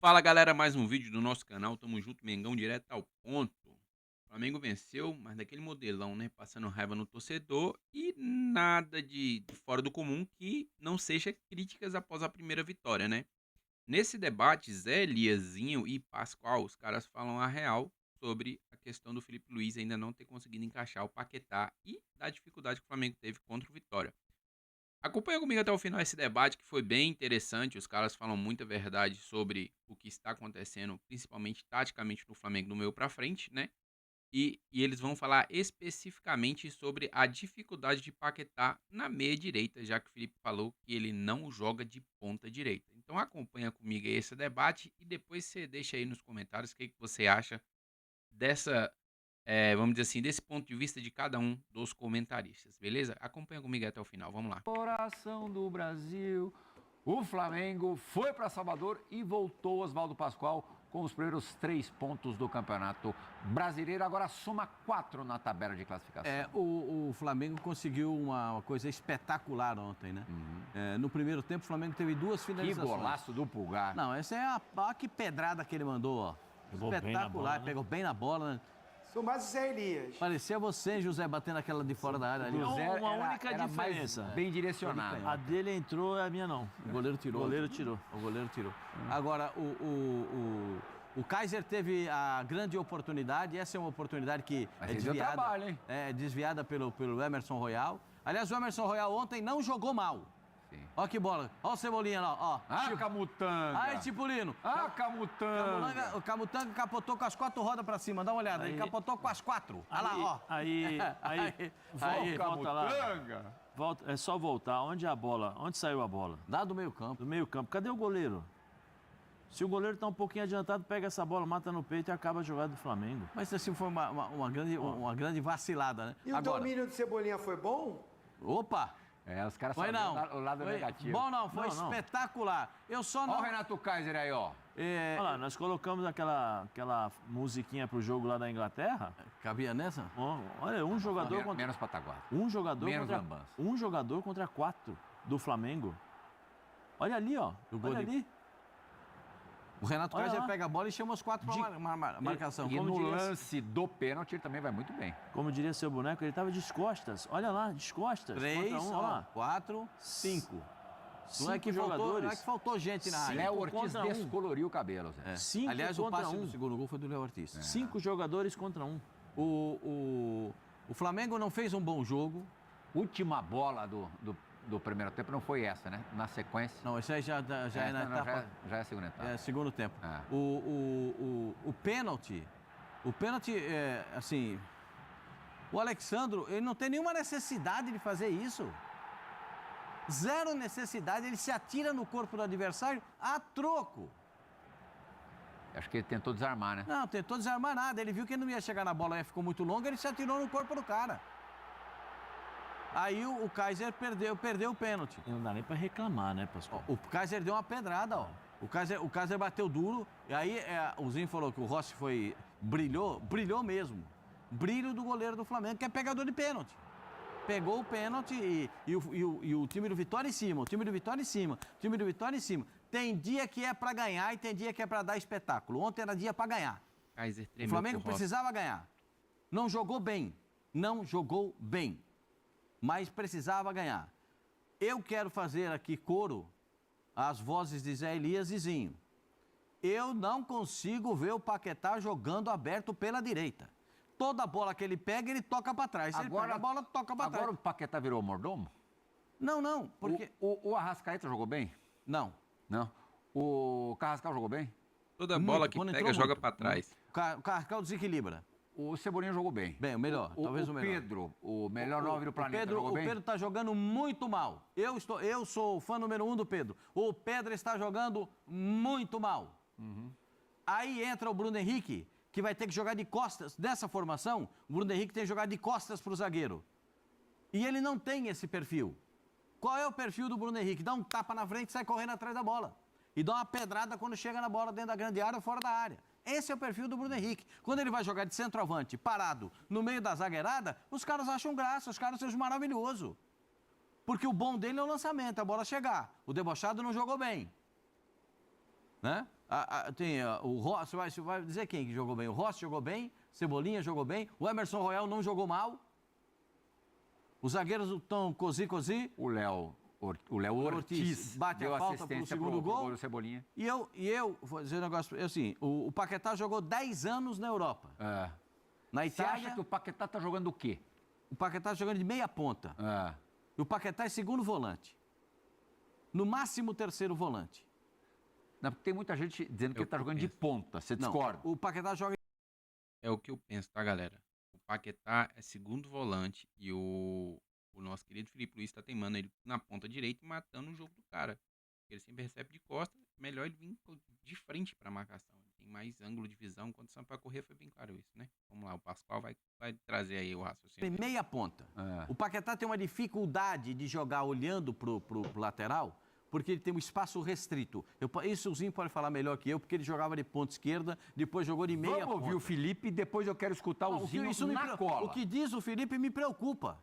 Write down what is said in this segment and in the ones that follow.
Fala galera, mais um vídeo do nosso canal, tamo junto, Mengão direto ao ponto. O Flamengo venceu, mas daquele modelão, né, passando raiva no torcedor e nada de fora do comum que não seja críticas após a primeira vitória, né. Nesse debate, Zé Eliazinho e Pascoal, os caras falam a real sobre a questão do Felipe Luiz ainda não ter conseguido encaixar o Paquetá e da dificuldade que o Flamengo teve contra o Vitória. Acompanha comigo até o final esse debate que foi bem interessante. Os caras falam muita verdade sobre o que está acontecendo, principalmente taticamente no Flamengo do meio para frente, né? E eles vão falar especificamente sobre a dificuldade de Paquetá na meia direita, já que o Felipe falou que ele não joga de ponta direita. Então acompanha comigo aí esse debate e depois você deixa aí nos comentários o que você acha dessa, vamos dizer assim, desse ponto de vista de cada um dos comentaristas, beleza? Acompanha comigo até o final, vamos lá. Coração do Brasil, o Flamengo foi para Salvador e voltou Oswaldo Pascoal com os primeiros 3 pontos do Campeonato Brasileiro. Agora soma 4 na tabela de classificação. O Flamengo conseguiu uma coisa espetacular ontem, né? No primeiro tempo, o Flamengo teve duas Que finalizações. golaço do Pulgar. Não, essa é que pedrada que ele mandou, ó. Pegou bem na Espetacular, bola, né? pegou bem na bola, né? Sou mais o Zé Elias. Parecia você, José, batendo aquela de fora da área ali. Não, ó. Zé uma era- única era mais diferença. bem direcionado. A dele entrou, a minha não. O goleiro tirou. O goleiro tirou. O goleiro tirou. Agora, o Kaiser teve a grande oportunidade, essa é uma oportunidade que Mas é ele deu desviada, trabalho, hein? é desviada pelo Emerson Royal. Aliás, o Emerson Royal ontem não jogou mal. Sim. Ó que bola, ó o Cebolinha lá, ó. Ah, Camutanga. Aí, Tipulino. Ah, Camutanga. O Camutanga capotou com as 4 rodas pra cima, dá uma olhada. Ele Aí- capotou com as 4. Olha lá, ó. Aí, Aí, volta lá. Camutanga. Volta, é só voltar. Onde saiu a bola? Dá do meio campo. Do meio campo. Cadê o goleiro? Se o goleiro tá um pouquinho adiantado, pega essa bola, mata no peito e acaba a jogada do Flamengo. Mas assim foi uma grande vacilada, né? E o Agora, domínio do Cebolinha foi bom? opa! Os caras Foi sabem não. o lado Foi negativo. bom não, foi Não, não. espetacular. Eu só Ó não... o Renato Kaiser aí, ó. É, Olha lá, nós colocamos aquela musiquinha pro jogo lá da Inglaterra. cabia nessa? Ó, olha, um jogador contra Menos Pataguá. um Menos lambança. um jogador contra 4 do Flamengo. Olha ali, ó. O gol Olha de- ali. O Renato Olha Kaiser lá. pega a bola e chama os 4 para marcação. E como no diria- lance do pênalti ele também vai muito bem. Como diria seu boneco, ele tava de costas. Olha lá, de costas. 3, contra um, olha lá. 4, 5. Não é que jogadores. faltou gente na área. Léo Ortiz contra um. descoloriu o cabelo, Zé. É. Cinco Aliás, o contra passe um. do segundo gol foi do Léo Ortiz. 5 jogadores contra 1. O Flamengo não fez um bom jogo. Última bola do primeiro tempo não foi essa, né? Na sequência. Não, isso aí já é na não, etapa... já é a segunda etapa. É, segundo tempo. É. O pênalti, assim, o Alexandro, ele não tem nenhuma necessidade de fazer isso. Zero necessidade, ele se atira no corpo do adversário a troco. Acho que ele tentou desarmar, né? Não, tentou desarmar nada, ele viu que ele não ia chegar na bola, ficou muito longa, ele se atirou no corpo do cara. Aí o Kaiser perdeu o pênalti. Não dá nem pra reclamar, né, Pascoal? O Kaiser deu uma pedrada, ó. O Kaiser bateu duro, e aí o Zinho falou que o Rossi brilhou mesmo. Brilho do goleiro do Flamengo, que é pegador de pênalti. Pegou o pênalti e o time do Vitória em cima, Tem dia que é pra ganhar e tem dia que é pra dar espetáculo. Ontem era dia pra ganhar. Kaiser O tremeu Flamengo pro Rossi. precisava ganhar. Não jogou bem, mas precisava ganhar. Eu quero fazer aqui coro às vozes de Zé Elias e Zinho. Eu não consigo ver o Paquetá jogando aberto pela direita. Toda bola que ele pega, ele toca para trás. Se ele pega a bola, toca para trás. Agora o Paquetá virou mordomo? Não, porque... O Arrascaeta jogou bem? Não. Não. O Carrascal jogou bem? Toda Muito, bola que quando pega entrou joga muito. pra trás. O Carrascal desequilibra. O Cebolinha jogou bem. Bem, o melhor, talvez o melhor. Pedro, o melhor 9 do planeta, jogou O bem? Pedro está jogando muito mal. Eu sou o fã número 1 do Pedro. O Pedro está jogando muito mal. Aí entra o Bruno Henrique, que vai ter que jogar de costas. Dessa formação, o Bruno Henrique tem que jogar de costas para o zagueiro. E ele não tem esse perfil. Qual é o perfil do Bruno Henrique? Dá um tapa na frente e sai correndo atrás da bola. E dá uma pedrada quando chega na bola dentro da grande área ou fora da área. Esse é o perfil do Bruno Henrique. Quando ele vai jogar de centroavante, parado, no meio da zagueirada, os caras acham graça, os caras acham maravilhoso. Porque o bom dele é o lançamento, a bola chegar. O debochado não jogou bem. Né? O Rossi, você vai dizer quem que jogou bem? O Rossi jogou bem, Cebolinha jogou bem, o Emerson Royal não jogou mal. Os zagueiros estão cozi. O Léo Ortiz bate deu a falta pro assistência segundo gol. do Cebolinha. E eu vou dizer um negócio, assim, o Paquetá jogou 10 anos na Europa. Na Você Itália, acha que o Paquetá tá jogando o quê? o Paquetá jogando de meia ponta. E o Paquetá é segundo volante. No máximo terceiro volante. Não, porque tem muita gente dizendo que É o ele tá que eu jogando de penso. ponta. Você Não, discorda? o Paquetá joga... É o que eu penso, tá, galera? O Paquetá é segundo volante e o nosso querido Felipe Luiz tá teimando ele na ponta direita e matando o jogo do cara. Ele sempre recebe de costa, melhor ele vir de frente pra marcação. Ele tem mais ângulo de visão, condição pra correr, foi bem claro isso, né? Vamos lá, o Pascoal vai trazer aí o raciocínio. meia ponta. O Paquetá tem uma dificuldade de jogar olhando pro lateral, porque ele tem um espaço restrito. Isso o Zinho pode falar melhor que eu, porque ele jogava de ponta esquerda, depois jogou de meia Vamos ponta. ouvir o Felipe e depois eu quero escutar o Zinho na cola. O que diz o Felipe me preocupa.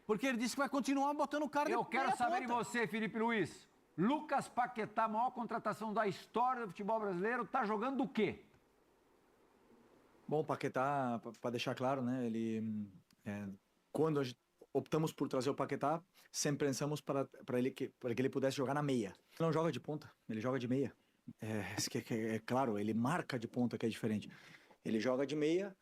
Porque ele disse que vai continuar botando o cara de Eu quero meia saber de ponta. você, Felipe Luiz. Lucas Paquetá, a maior contratação da história do futebol brasileiro, tá jogando o quê? Bom, o Paquetá, para deixar claro, né, quando optamos por trazer o Paquetá, sempre pensamos para que ele pudesse jogar na meia. Ele não joga de ponta, ele joga de meia. É claro, ele marca de ponta, que é diferente. Ele joga de meia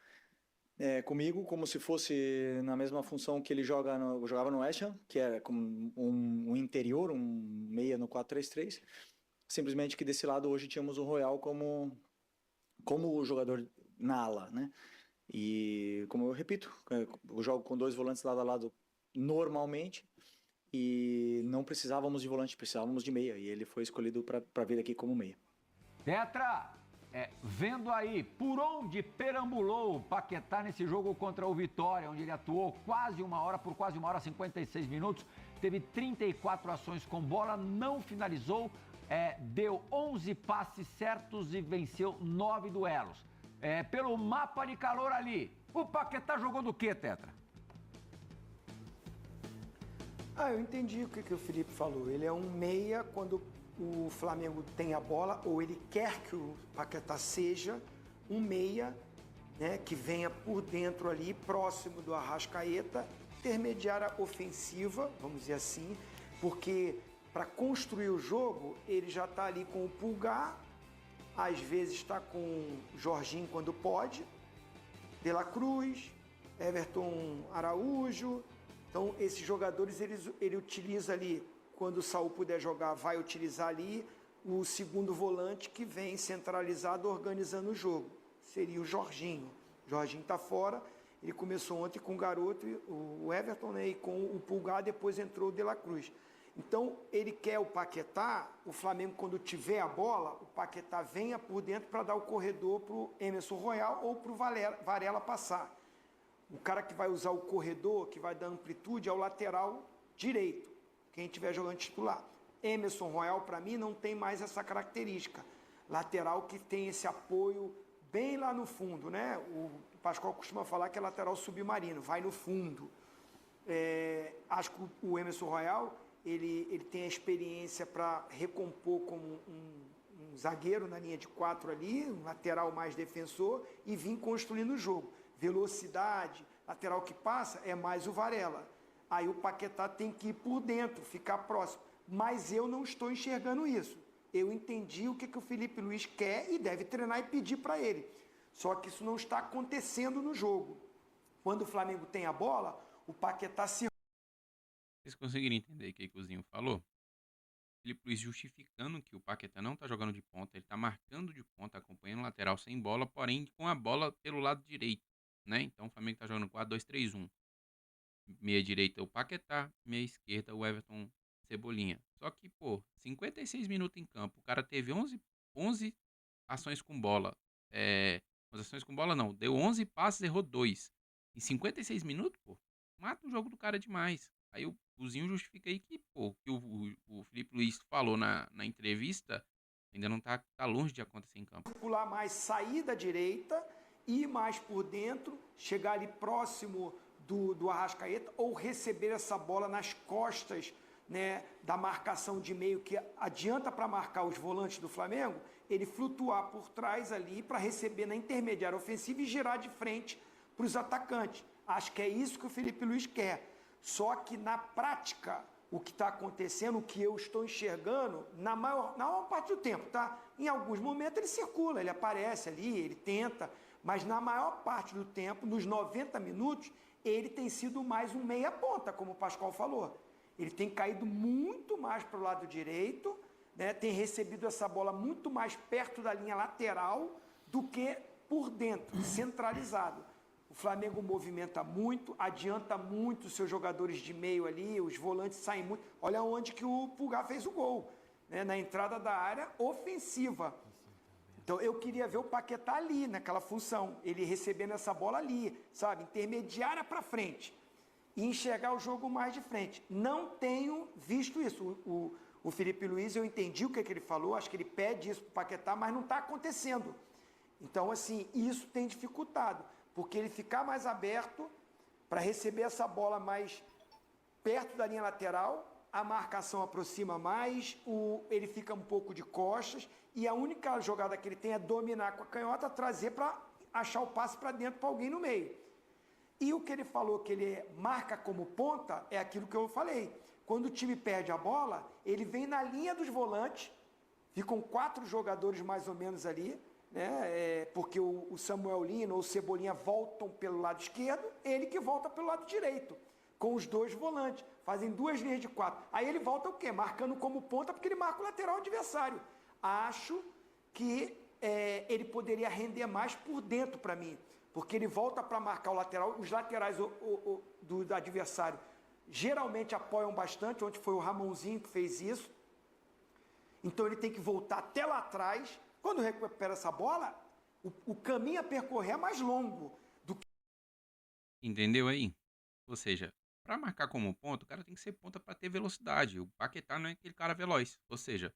comigo, como se fosse na mesma função que ele jogava no West Ham, que era como um interior, um meia no 4-3-3. Simplesmente que desse lado hoje tínhamos o Royal como o jogador na ala, né? E, como eu repito, eu jogo com 2 volantes lado a lado normalmente e não precisávamos de volante, precisávamos de meia. E ele foi escolhido para vir aqui como meia. Tetra, vendo aí por onde perambulou o Paquetá nesse jogo contra o Vitória, onde ele atuou por quase uma hora, 56 minutos, teve 34 ações com bola, não finalizou, deu 11 passes certos e venceu 9 duelos. Pelo mapa de calor ali, o Paquetá jogou do quê, Tetra? Eu entendi o que o Felipe falou. Ele é um meia quando o Flamengo tem a bola, ou ele quer que o Paquetá seja um meia, né, que venha por dentro ali, próximo do Arrascaeta, intermediária ofensiva, vamos dizer assim, porque para construir o jogo, ele já está ali com o Pulgar, às vezes está com o Jorginho quando pode, De La Cruz, Everton Araújo. Então, esses jogadores, ele utiliza ali, quando o Saul puder jogar, vai utilizar ali o segundo volante que vem centralizado organizando o jogo. Seria o Jorginho. O Jorginho está fora, ele começou ontem com o garoto, o Everton, né, e com o Pulgar, depois entrou o De La Cruz. Então, ele quer o Paquetá, o Flamengo, quando tiver a bola, o Paquetá venha por dentro para dar o corredor para o Emerson Royal ou para o Varela passar. O cara que vai usar o corredor, que vai dar amplitude, é o lateral direito, quem estiver jogando titular. Emerson Royal, para mim, não tem mais essa característica. Lateral que tem esse apoio bem lá no fundo, né? O Pascoal costuma falar que é lateral submarino, vai no fundo. Acho que o Emerson Royal, ele tem a experiência para recompor como um zagueiro na linha de 4 ali, um lateral mais defensor, e vir construindo o jogo. Velocidade, lateral que passa, é mais o Varela. Aí o Paquetá tem que ir por dentro, ficar próximo. Mas eu não estou enxergando isso. Eu entendi o que o Felipe Luiz quer e deve treinar e pedir para ele. Só que isso não está acontecendo no jogo. Quando o Flamengo tem a bola, o Paquetá se... Vocês conseguiram entender o que o Zinho falou? Felipe Luiz justificando que o Paquetá não tá jogando de ponta, ele tá marcando de ponta, acompanhando o lateral sem bola, porém com a bola pelo lado direito, né? Então o Flamengo tá jogando 4-2-3-1. Meia direita o Paquetá, meia esquerda o Everton Cebolinha. Só que, 56 minutos em campo, o cara teve 11 ações com bola. As ações com bola não, deu 11 passes, errou 2. Em 56 minutos, mata o jogo do cara demais. Aí o Zinho justifica aí que o Felipe Luiz falou na entrevista ainda não tá longe de acontecer em campo. Pular mais, sair da direita, ir mais por dentro, chegar ali próximo do Arrascaeta ou receber essa bola nas costas né, da marcação de meio que adianta para marcar os volantes do Flamengo, ele flutuar por trás ali para receber na intermediária ofensiva e girar de frente para os atacantes. Acho que é isso que o Felipe Luiz quer. Só que na prática, o que está acontecendo, o que eu estou enxergando, na maior parte do tempo, tá? Em alguns momentos ele circula, ele aparece ali, ele tenta, mas na maior parte do tempo, nos 90 minutos, ele tem sido mais um meia ponta, como o Pascoal falou. Ele tem caído muito mais para o lado direito, né? Tem recebido essa bola muito mais perto da linha lateral do que por dentro, centralizado. O Flamengo movimenta muito, adianta muito os seus jogadores de meio ali, os volantes saem muito. Olha onde que o Pulgar fez o gol, né? Na entrada da área ofensiva. Então eu queria ver o Paquetá ali, naquela função, ele recebendo essa bola ali, sabe? Intermediária para frente. E enxergar o jogo mais de frente. Não tenho visto isso. O Felipe Luiz, eu entendi o que ele falou, acho que ele pede isso para o Paquetá, mas não está acontecendo. Então, assim, isso tem dificultado. Porque ele ficar mais aberto para receber essa bola mais perto da linha lateral, a marcação aproxima mais, ele fica um pouco de costas e a única jogada que ele tem é dominar com a canhota, trazer para achar o passe para dentro para alguém no meio. E o que ele falou que ele marca como ponta é aquilo que eu falei. Quando o time perde a bola, ele vem na linha dos volantes, ficam 4 jogadores mais ou menos ali, né? Porque o Samuel Lino ou o Cebolinha voltam pelo lado esquerdo, ele que volta pelo lado direito, com os 2 volantes, fazem 2 linhas de 4. Aí ele volta o quê? Marcando como ponta, porque ele marca o lateral adversário. Acho que ele poderia render mais por dentro para mim, porque ele volta para marcar o lateral, os laterais do adversário geralmente apoiam bastante, onde foi o Ramonzinho que fez isso, então ele tem que voltar até lá atrás. Quando recupera essa bola, o caminho a percorrer é mais longo do que... Entendeu aí? Ou seja, para marcar como ponta, o cara tem que ser ponta para ter velocidade. O Paquetá não é aquele cara veloz. Ou seja,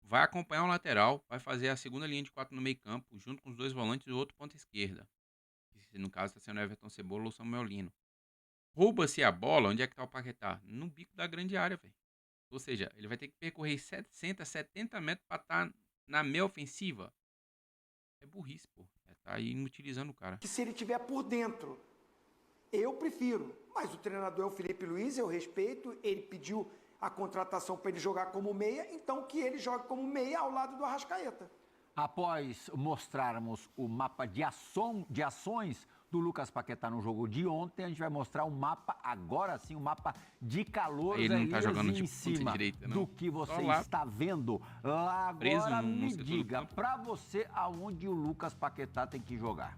vai acompanhar o lateral, vai fazer a segunda linha de 4 no meio campo, junto com os 2 volantes e o outro ponta esquerda. Que no caso está sendo Everton Cebola ou Samuel Lino. Rouba-se a bola, onde é que tá o Paquetá? No bico da grande área, velho. Ou seja, ele vai ter que percorrer 60, 70 metros para estar na meia ofensiva. É burrice, pô. Tá inutilizando o cara. Que se ele tiver por dentro, eu prefiro. Mas o treinador é o Felipe Luiz, eu respeito. Ele pediu a contratação para ele jogar como meia, então que ele jogue como meia ao lado do Arrascaeta. Após mostrarmos o mapa de ações do Lucas Paquetá no jogo de ontem, a gente vai mostrar o mapa, agora sim, o mapa de calor ele não tá jogando em de cima direita, não. do que você lá, está vendo. Lá preso agora no me setor do diga, campo. para você, aonde o Lucas Paquetá tem que jogar?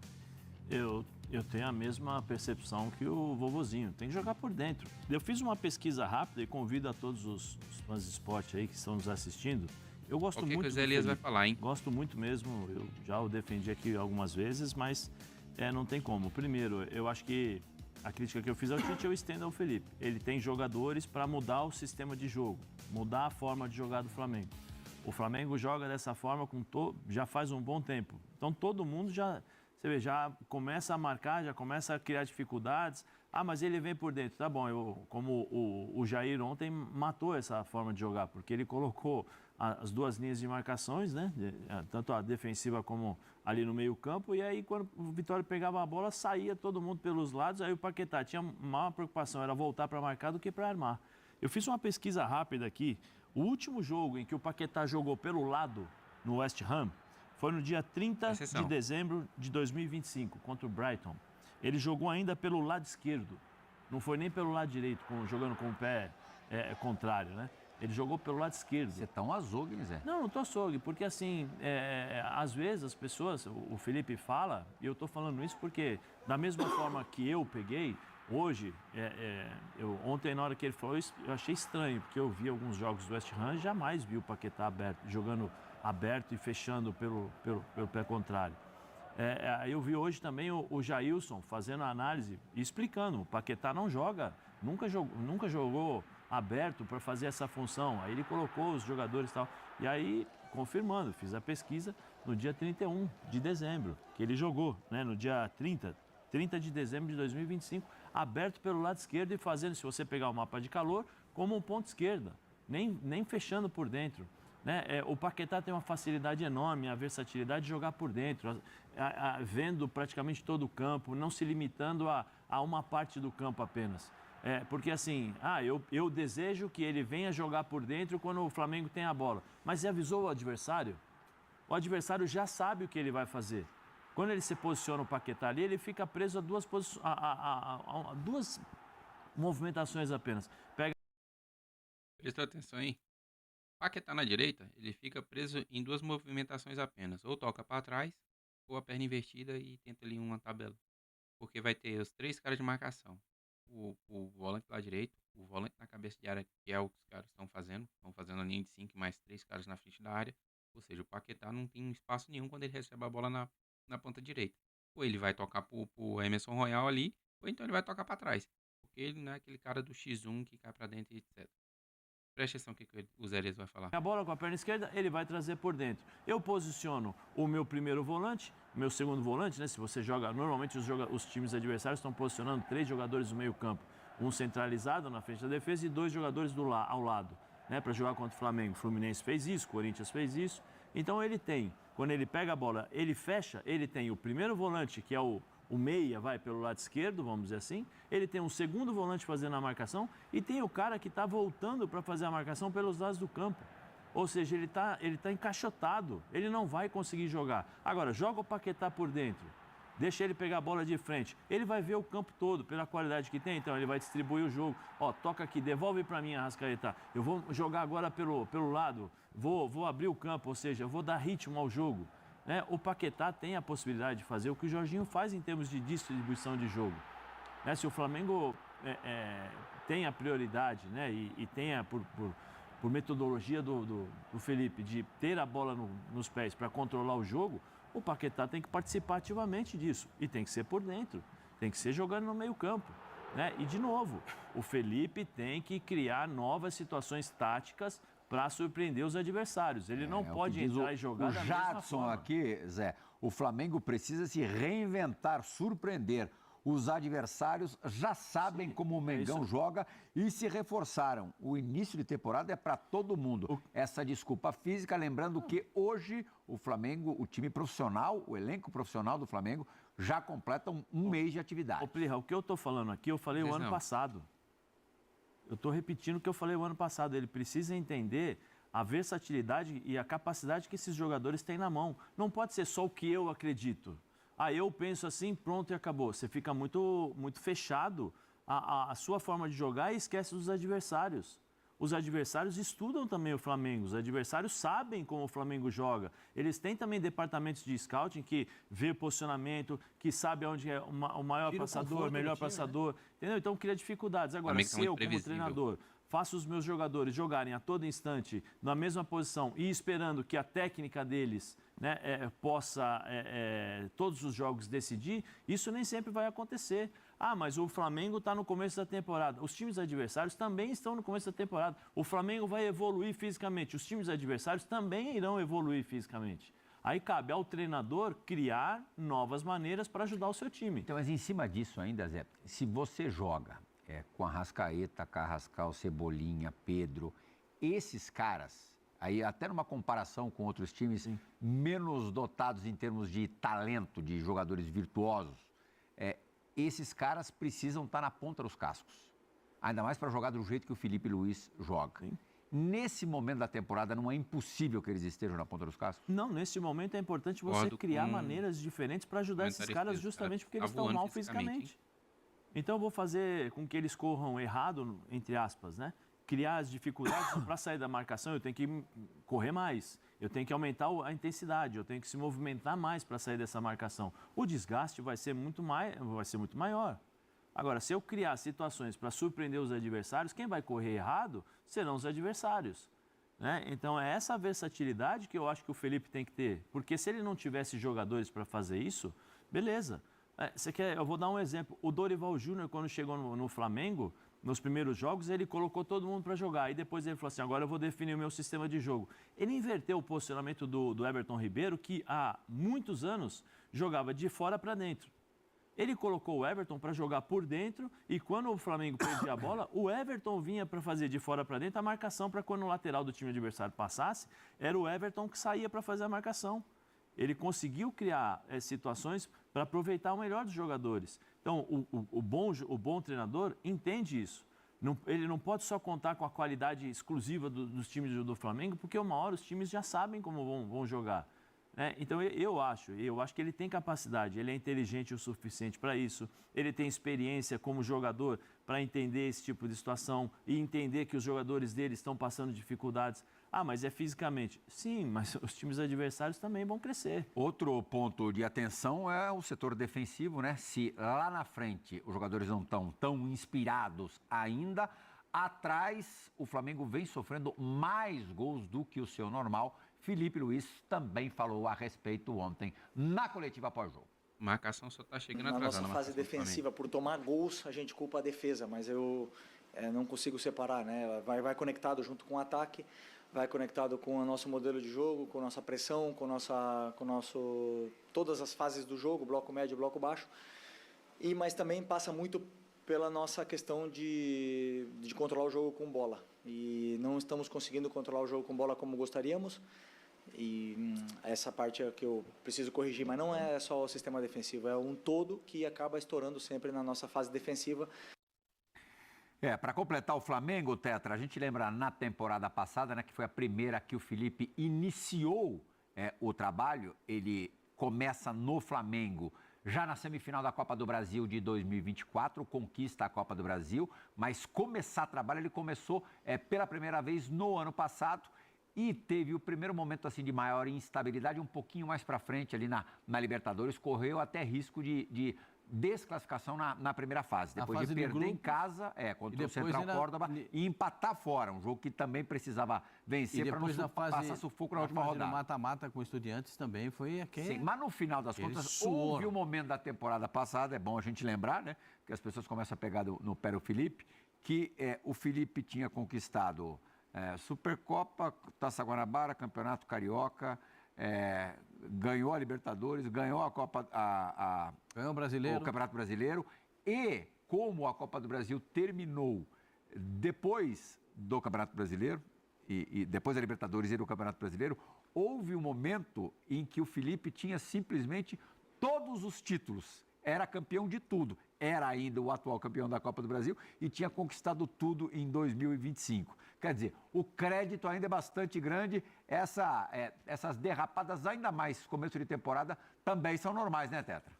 Eu tenho a mesma percepção que o vovozinho. Tem que jogar por dentro. Eu fiz uma pesquisa rápida e convido a todos os fãs de esporte aí que estão nos assistindo. Eu gosto Qualquer muito coisa do Elias vai Felipe. falar, hein? Gosto muito mesmo. Eu já o defendi aqui algumas vezes, mas não tem como. Primeiro, eu acho que a crítica que eu fiz ao Tite eu estendo ao Felipe. Ele tem jogadores para mudar o sistema de jogo, mudar a forma de jogar do Flamengo. O Flamengo joga dessa forma já faz um bom tempo. Então todo mundo já começa a marcar, já começa a criar dificuldades. Ah, mas ele vem por dentro. Tá bom, como o Jair ontem matou essa forma de jogar, porque ele colocou as 2 linhas de marcações, né? Tanto a defensiva como ali no meio campo. E aí, quando o Vitória pegava a bola, saía todo mundo pelos lados. Aí o Paquetá tinha maior preocupação, era voltar para marcar do que para armar. Eu fiz uma pesquisa rápida aqui. O último jogo em que o Paquetá jogou pelo lado no West Ham foi no dia 30 de dezembro de 2025, contra o Brighton. Ele jogou ainda pelo lado esquerdo, não foi nem pelo lado direito, jogando com o pé contrário, né? Ele jogou pelo lado esquerdo. Você tá um açougue, hein, Zé? Não tô açougue, porque assim, às vezes as pessoas, o Felipe fala, e eu tô falando isso porque, da mesma forma que eu peguei, hoje, ontem na hora que ele falou isso, eu achei estranho, porque eu vi alguns jogos do West Ham e jamais vi o Paquetá jogando aberto e fechando pelo pé contrário. Eu vi hoje também o Jailson fazendo a análise e explicando, o Paquetá não joga, nunca jogou aberto para fazer essa função. Aí ele colocou os jogadores e tal. E aí, confirmando, fiz a pesquisa no dia 31 de dezembro, que ele jogou, né? No dia 30 de dezembro de 2025, aberto pelo lado esquerdo e fazendo, se você pegar o mapa de calor, como um ponto esquerda, nem fechando por dentro. Né? O Paquetá tem uma facilidade enorme, a versatilidade de jogar por dentro, vendo praticamente todo o campo, não se limitando a uma parte do campo apenas. Porque assim, eu desejo que ele venha jogar por dentro quando o Flamengo tem a bola. Mas você avisou o adversário? O adversário já sabe o que ele vai fazer. Quando ele se posiciona o Paquetá ali, ele fica preso a duas movimentações apenas. Prestou atenção aí? Paquetá na direita, ele fica preso em 2 movimentações apenas. Ou toca para trás, ou a perna invertida e tenta ali uma tabela. Porque vai ter os 3 caras de marcação. O volante lá direito, o volante na cabeça de área, que é o que os caras estão fazendo a linha de 5 mais 3 caras na frente da área. Ou seja, o Paquetá não tem espaço nenhum quando ele recebe a bola na ponta direita. Ou ele vai tocar pro Emerson Royal ali, ou então ele vai tocar para trás. Porque ele não é aquele cara do X1 que cai para dentro e etc. Preste atenção o que o Zé Elias vai falar. A bola com a perna esquerda, ele vai trazer por dentro. Eu posiciono o meu primeiro volante, meu segundo volante, né? Se você joga, normalmente os times adversários estão posicionando 3 jogadores no meio campo. Um centralizado na frente da defesa e 2 jogadores ao lado, né? Para jogar contra o Flamengo. O Fluminense fez isso, o Corinthians fez isso. Então ele tem, quando ele pega a bola, ele fecha, ele tem o primeiro volante, que é o meia, vai pelo lado esquerdo, vamos dizer assim. Ele tem um segundo volante fazendo a marcação e tem o cara que está voltando para fazer a marcação pelos lados do campo. Ou seja, ele tá encaixotado, ele não vai conseguir jogar. Agora, joga o Paquetá por dentro, deixa ele pegar a bola de frente. Ele vai ver o campo todo pela qualidade que tem, então ele vai distribuir o jogo. Ó, toca aqui, devolve para mim, Arrascaeta. Eu vou jogar agora pelo lado, vou abrir o campo, ou seja, eu vou dar ritmo ao jogo. Né? O Paquetá tem a possibilidade de fazer o que o Jorginho faz em termos de distribuição de jogo. Né? Se o Flamengo tem a prioridade, né? e tenha por metodologia do Felipe de ter a bola nos pés para controlar o jogo, o Paquetá tem que participar ativamente disso. E tem que ser por dentro, tem que ser jogando no meio campo. Né? E, de novo, o Felipe tem que criar novas situações táticas para surpreender os adversários. Ele não pode entrar e jogar da mesma Jadson forma. aqui, Zé, o Flamengo precisa se reinventar, surpreender. Os adversários já sabem como o Mengão joga e se reforçaram. O início de temporada é para todo mundo. Essa desculpa física, lembrando que hoje o Flamengo, o time profissional, o elenco profissional do Flamengo, já completa um mês de atividade. Ô, Plirra, o que eu estou falando aqui, eu falei o ano passado. Eu estou repetindo o que eu falei o ano passado. Ele precisa entender a versatilidade e a capacidade que esses jogadores têm na mão. Não pode ser só o que eu acredito. Eu penso assim, pronto e acabou. Você fica muito fechado à sua forma de jogar e esquece dos adversários. Os adversários estudam também o Flamengo, os adversários sabem como o Flamengo joga. Eles têm também departamentos de scouting que vê o posicionamento, que sabe onde é o maior passador, o melhor passador. Né? Entendeu? Então cria dificuldades. Agora, se eu, como treinador, faço os meus jogadores jogarem a todo instante na mesma posição e esperando que a técnica deles, né, possa todos os jogos decidir, isso nem sempre vai acontecer. Mas o Flamengo está no começo da temporada. Os times adversários também estão no começo da temporada. O Flamengo vai evoluir fisicamente. Os times adversários também irão evoluir fisicamente. Aí cabe ao treinador criar novas maneiras para ajudar o seu time. Então, mas em cima disso ainda, Zé, se você joga com Arrascaeta, Carrascal, Cebolinha, Pedro, esses caras, aí até numa comparação com outros times menos dotados em termos de talento, de jogadores virtuosos, esses caras precisam estar na ponta dos cascos. Ainda mais para jogar do jeito que o Felipe Luiz joga. Sim. Nesse momento da temporada, não é impossível que eles estejam na ponta dos cascos? Não, nesse momento é importante você criar maneiras diferentes para ajudar esses caras justamente porque eles estão mal fisicamente. Então eu vou fazer com que eles corram errado, entre aspas, né? Criar as dificuldades para sair da marcação, eu tenho que correr mais, eu tenho que aumentar a intensidade, eu tenho que se movimentar mais para sair dessa marcação. O desgaste vai ser muito maior. Agora, se eu criar situações para surpreender os adversários, quem vai correr errado serão os adversários. Né? Então, é essa versatilidade que eu acho que o Felipe tem que ter. Porque se ele não tivesse jogadores para fazer isso, beleza. Eu vou dar um exemplo. O Dorival Júnior, quando chegou no Flamengo, nos primeiros jogos, ele colocou todo mundo para jogar. E depois ele falou assim, agora eu vou definir o meu sistema de jogo. Ele inverteu o posicionamento do Everton Ribeiro, que há muitos anos jogava de fora para dentro. Ele colocou o Everton para jogar por dentro e quando o Flamengo perdia a bola, o Everton vinha para fazer de fora para dentro a marcação para quando o lateral do time adversário passasse, era o Everton que saía para fazer a marcação. Ele conseguiu criar situações para aproveitar o melhor dos jogadores. Então, o bom treinador entende isso. Ele não pode só contar com a qualidade exclusiva dos times do Flamengo, porque uma hora os times já sabem como vão jogar. Né? Então, eu acho que ele tem capacidade, ele é inteligente o suficiente para isso, ele tem experiência como jogador para entender esse tipo de situação e entender que os jogadores dele estão passando dificuldades. Ah, mas é fisicamente. Sim, mas os times adversários também vão crescer. Outro ponto de atenção é o setor defensivo, né? Se lá na frente os jogadores não estão tão inspirados ainda, atrás o Flamengo vem sofrendo mais gols do que o seu normal. Felipe Luiz também falou a respeito ontem na coletiva pós-jogo. Marcação só tá chegando Na atrasada. nossa fase defensiva, por tomar gols, a gente culpa a defesa, mas eu não consigo separar, né? Vai conectado junto com o ataque, vai conectado com o nosso modelo de jogo, com a nossa pressão, com todas as fases do jogo, bloco médio, bloco baixo. Mas também passa muito pela nossa questão de controlar o jogo com bola. E não estamos conseguindo controlar o jogo com bola como gostaríamos. E essa parte é que eu preciso corrigir, mas não é só o sistema defensivo, é um todo que acaba estourando sempre na nossa fase defensiva. Para completar o Flamengo, Tetra, a gente lembra na temporada passada, né, que foi a primeira que o Felipe iniciou o trabalho. Ele começa no Flamengo já na semifinal da Copa do Brasil de 2024, conquista a Copa do Brasil, mas começar trabalho ele começou pela primeira vez no ano passado e teve o primeiro momento assim de maior instabilidade um pouquinho mais para frente ali na Libertadores, correu até risco de desclassificação na primeira fase, depois de perder em casa contra o Central Córdoba e empatar fora, um jogo que também precisava vencer para não passar sufoco na última rodada. Mata-mata com Estudiantes também foi aquele... Sim, mas no final das contas houve um momento da temporada passada, é bom a gente lembrar, né, que as pessoas começam a pegar no pé do Felipe, que o Felipe tinha conquistado Supercopa, Taça Guanabara, Campeonato Carioca, ganhou a Libertadores, ganhou a Copa, ganhou o Campeonato Brasileiro e como a Copa do Brasil terminou depois do Campeonato Brasileiro e depois da Libertadores e do Campeonato Brasileiro, houve um momento em que o Felipe tinha simplesmente todos os títulos, era campeão de tudo, era ainda o atual campeão da Copa do Brasil e tinha conquistado tudo em 2025. Quer dizer, o crédito ainda é bastante grande, essas derrapadas, ainda mais começo de temporada, também são normais, né, Tetra?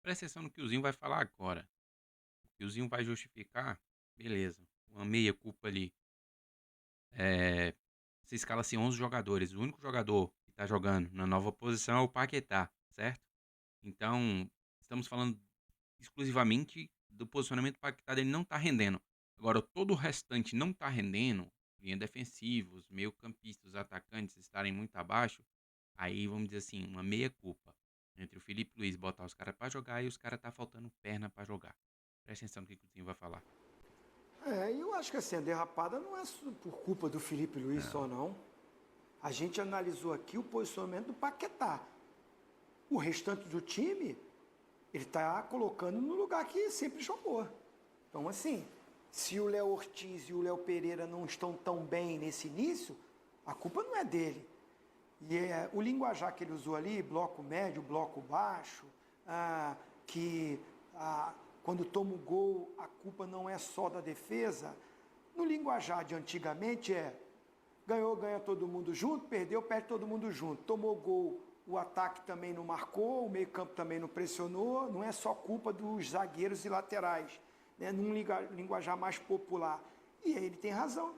Presta atenção no que o Zinho vai falar agora. O que o Zinho vai justificar, beleza, uma meia culpa ali. Você escala assim 11 jogadores, o único jogador que tá jogando na nova posição é o Paquetá, certo? Então, estamos falando exclusivamente do posicionamento do Paquetá, ele não tá rendendo. Agora, todo o restante não tá rendendo, linha defensiva, os meio-campistas, os atacantes estarem muito abaixo, aí vamos dizer assim, uma meia-culpa entre o Felipe Luiz botar os caras pra jogar e os caras tá faltando perna pra jogar. Presta atenção no que o Zinho vai falar. Eu acho que assim, a derrapada não é por culpa do Felipe Luiz só, não. A gente analisou aqui o posicionamento do Paquetá. O restante do time, ele está colocando no lugar que sempre jogou. Então, assim, se o Léo Ortiz e o Léo Pereira não estão tão bem nesse início, a culpa não é dele. E o linguajar que ele usou ali, bloco médio, bloco baixo, quando toma o gol, a culpa não é só da defesa. No linguajar de antigamente ganhou, ganha todo mundo junto, perdeu, perde todo mundo junto. Tomou gol, o ataque também não marcou, o meio-campo também não pressionou, não é só culpa dos zagueiros e laterais, né? Num linguajar mais popular. E aí ele tem razão.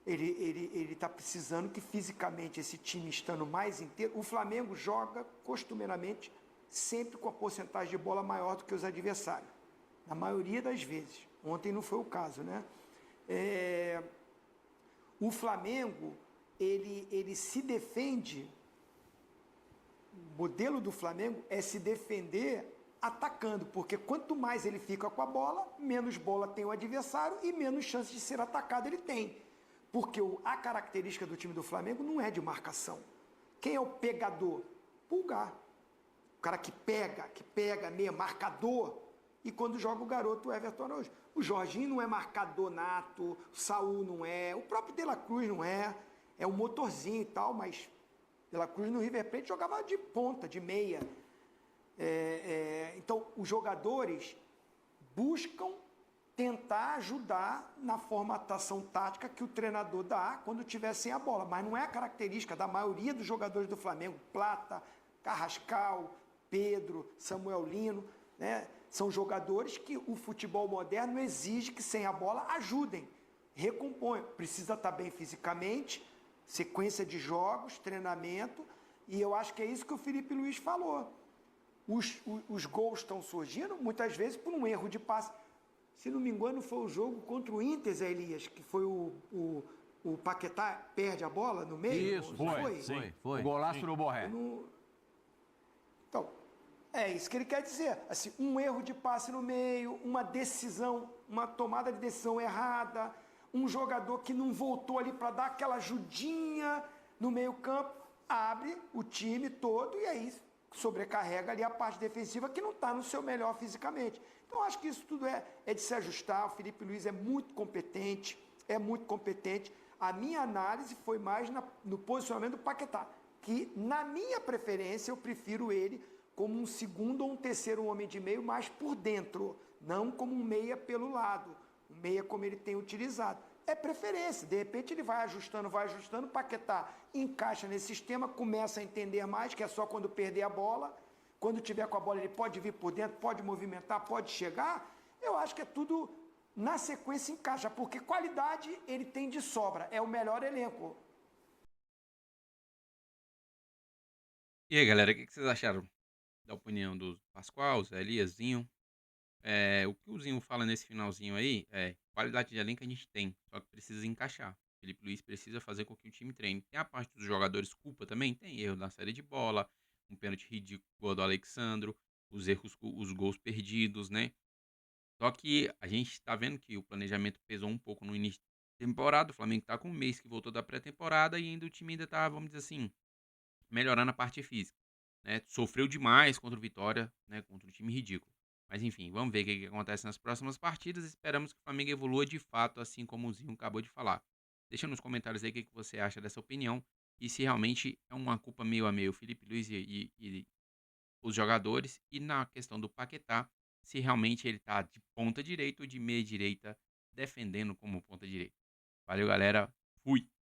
Ele está precisando que fisicamente esse time estando mais inteiro, o Flamengo joga costumeiramente sempre com a porcentagem de bola maior do que os adversários. Na maioria das vezes. Ontem não foi o caso, né? O Flamengo, ele se defende. O modelo do Flamengo é se defender atacando, porque quanto mais ele fica com a bola, menos bola tem o adversário e menos chance de ser atacado ele tem. Porque a característica do time do Flamengo não é de marcação. Quem é o pegador? Pulgar. cara que pega mesmo, marcador, e quando joga o garoto Everton Araújo. O Jorginho não é marcador nato, o Saúl não é, o próprio De La Cruz não é um motorzinho e tal, mas De La Cruz no River Plate jogava de ponta, de meia. Então, os jogadores buscam tentar ajudar na formatação tática que o treinador dá quando tiver sem a bola, mas não é a característica da maioria dos jogadores do Flamengo, Plata, Carrascal, Pedro, Samuel Lino, né? São jogadores que o futebol moderno exige que sem a bola ajudem, recomponham, precisa estar bem fisicamente, sequência de jogos, treinamento, e eu acho que é isso que o Felipe Luiz falou. Os gols estão surgindo muitas vezes por um erro de passe. Se não me engano, foi o jogo contra o Inter, Zé Elias, que foi o Paquetá perde a bola no meio? Isso, Foi. O golaço do Borré. Então, é isso que ele quer dizer. Assim, um erro de passe no meio, uma decisão, uma tomada de decisão errada, um jogador que não voltou ali para dar aquela ajudinha no meio-campo, abre o time todo e aí sobrecarrega ali a parte defensiva que não está no seu melhor fisicamente. Então, acho que isso tudo é de se ajustar. O Felipe Luiz é muito competente. A minha análise foi mais no posicionamento do Paquetá, que, na minha preferência, eu prefiro ele como um segundo ou um terceiro homem de meio, mais por dentro, não como um meia pelo lado, um meia como ele tem utilizado. É preferência, de repente ele vai ajustando, o Paquetá encaixa nesse sistema, começa a entender mais, que é só quando perder a bola, quando tiver com a bola ele pode vir por dentro, pode movimentar, pode chegar. Eu acho que é tudo na sequência encaixa, porque qualidade ele tem de sobra, é o melhor elenco. E aí, galera, o que vocês acharam da opinião do Pascoal, Zé Elias, Zinho? O que o Zinho fala nesse finalzinho aí é qualidade de elenco a gente tem, só que precisa encaixar. Felipe Luiz precisa fazer com que o time treine. Tem a parte dos jogadores culpa também? Tem erro na série de bola, um pênalti ridículo do Alexandro, os erros, os gols perdidos, né? Só que a gente tá vendo que o planejamento pesou um pouco no início da temporada. O Flamengo tá com um mês que voltou da pré-temporada e ainda o time ainda tá, vamos dizer assim, melhorando a parte física, né? Sofreu demais contra o Vitória, né? Contra um time ridículo. Mas enfim, vamos ver o que acontece nas próximas partidas. Esperamos que o Flamengo evolua de fato, assim como o Zinho acabou de falar. Deixa nos comentários aí o que você acha dessa opinião e se realmente é uma culpa meio a meio Felipe Luiz e os jogadores, e na questão do Paquetá, se realmente ele tá de ponta direita ou de meia direita defendendo como ponta direita. Valeu, galera. Fui.